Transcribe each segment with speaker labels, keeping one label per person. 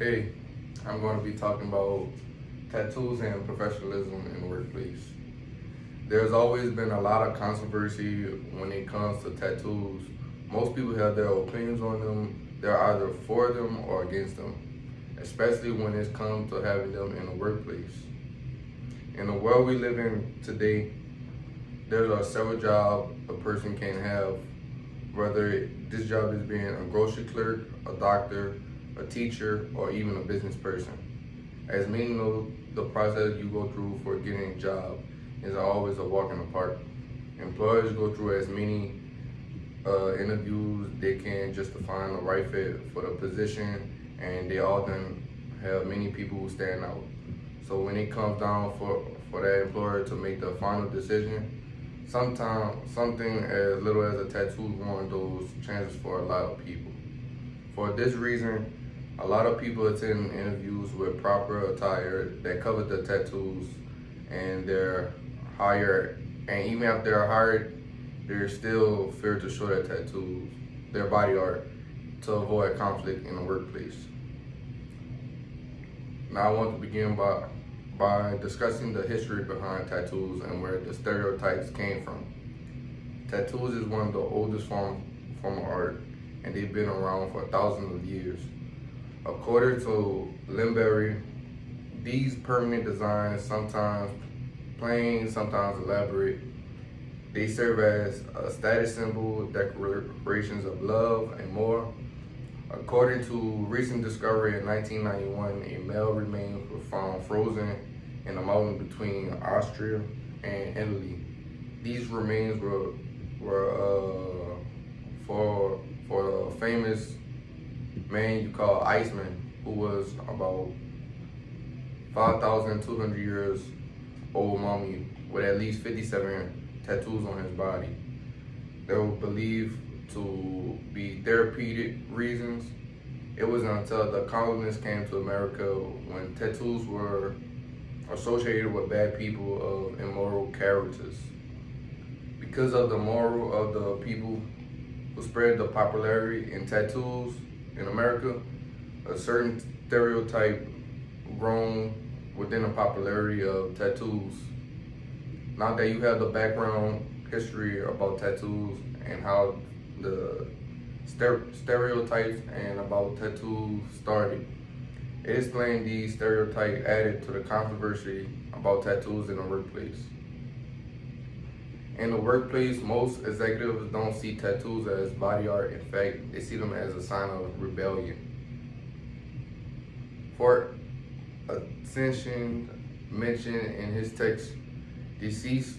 Speaker 1: Hey, I'm going to be talking about tattoos and professionalism in the workplace. There's always been a lot of controversy when it comes to tattoos. Most people have their opinions on them. They're either for them or against them, especially when it comes to having them in the workplace. In the world we live in today, there are several jobs a person can have, whether this job is being a grocery clerk, a doctor, a teacher, or even a business person. As many know, the process you go through for getting a job is always a walk in the park. Employers go through as many interviews they can just to find the right fit for the position, and they often have many people who stand out. So when it comes down for that employer to make the final decision, sometimes something as little as a tattoo is one of those chances for a lot of people. For this reason, a lot of people attend interviews with proper attire that cover the tattoos, and they're hired. And even after they're hired, they're still fear to show their tattoos, their body art, to avoid conflict in the workplace. Now I want to begin by discussing the history behind tattoos and where the stereotypes came from. Tattoos is one of the oldest form of art, and they've been around for thousands of years. According to Limberry, these permanent designs, sometimes plain, sometimes elaborate, they serve as a status symbol, declarations of love, and more. According to recent discovery in 1991, a male remains were found frozen in a mountain between Austria and Italy. These remains were for a famous man you call Iceman, who was about 5,200 years old mummy with at least 57 tattoos on his body. They were believed to be therapeutic reasons. It wasn't until the colonists came to America when tattoos were associated with bad people of immoral characters. Because of the moral of the people who spread the popularity in tattoos in America, a certain stereotype grown within the popularity of tattoos. Now that you have the background history about tattoos and how the stereotypes and about tattoos started, it explains these stereotypes added to the controversy about tattoos in the workplace. In the workplace, most executives don't see tattoos as body art. In fact, they see them as a sign of rebellion. For Ascension mentioned in his text, deceased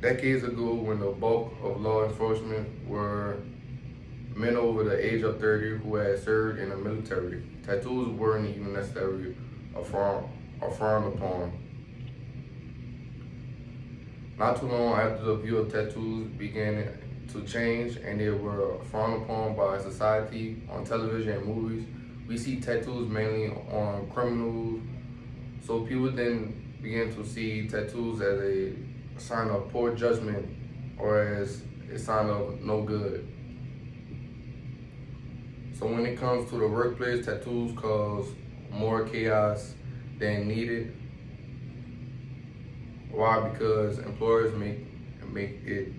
Speaker 1: decades ago when the bulk of law enforcement were men over the age of 30 who had served in the military. Tattoos weren't even necessarily a frowned upon. Not too long after the view of tattoos began to change and they were frowned upon by society on television and movies, we see tattoos mainly on criminals. So people then began to see tattoos as a sign of poor judgment or as a sign of no good. So when it comes to the workplace, tattoos cause more chaos than needed. Why? Because employers make it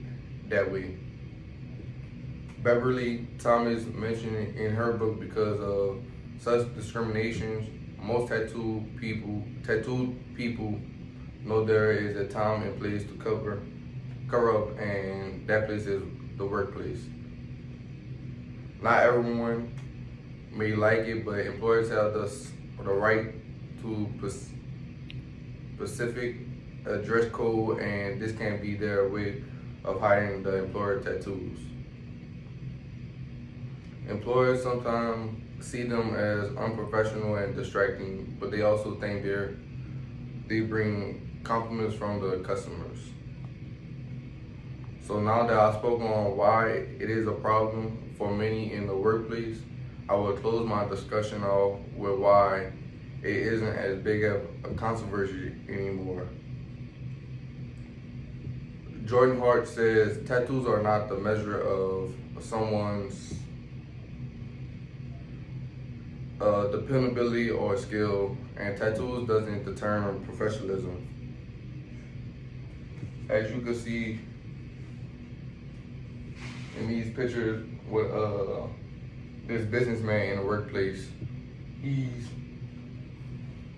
Speaker 1: that way. Beverly Thomas mentioned in her book, because of such discriminations, most tattooed people know there is a time and place to cover up, and that place is the workplace. Not everyone may like it, but employers have the right to specific dress code, and this can be their way of hiding the employer tattoos. Employers sometimes see them as unprofessional and distracting, but they also think they bring compliments from the customers. So now that I've spoken on why it is a problem for many in the workplace, I will close my discussion off with why it isn't as big of a controversy anymore. Jordan Hart says tattoos are not the measure of someone's dependability or skill, and tattoos doesn't determine professionalism. As you can see in these pictures with this businessman in the workplace,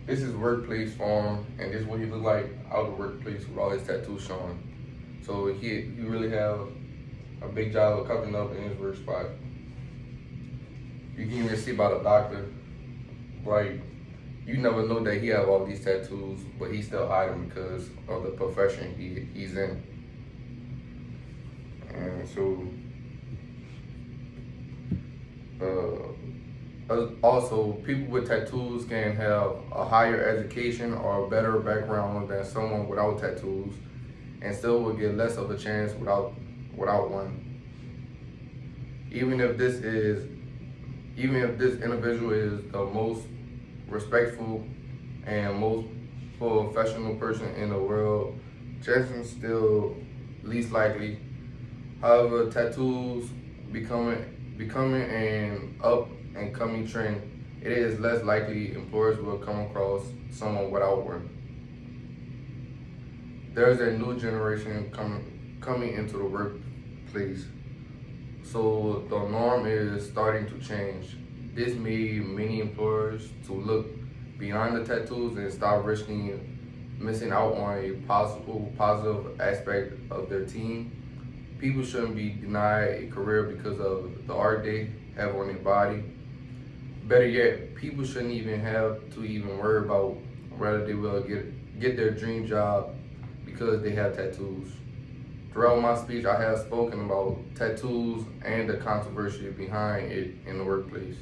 Speaker 1: this is workplace form, and this is what he look like out of the workplace with all his tattoos showing. So he really have a big job of covering up in his work spot. You can even see by the doctor, like, you never know that he have all these tattoos, but he still hide them because of the profession he's in. And so, also, people with tattoos can have a higher education or a better background than someone without tattoos, and still will get less of a chance without one. Even if this individual is the most respectful and most professional person in the world, Jason's still least likely. However, tattoos becoming an up and coming trend, it is less likely employers will come across someone without one. There's a new generation coming into the workplace, so the norm is starting to change. This made many employers to look beyond the tattoos and stop risking missing out on a possible positive aspect of their team. People shouldn't be denied a career because of the art they have on their body. Better yet, people shouldn't even have to even worry about whether they will get their dream job because they have tattoos. Throughout my speech, I have spoken about tattoos and the controversy behind it in the workplace.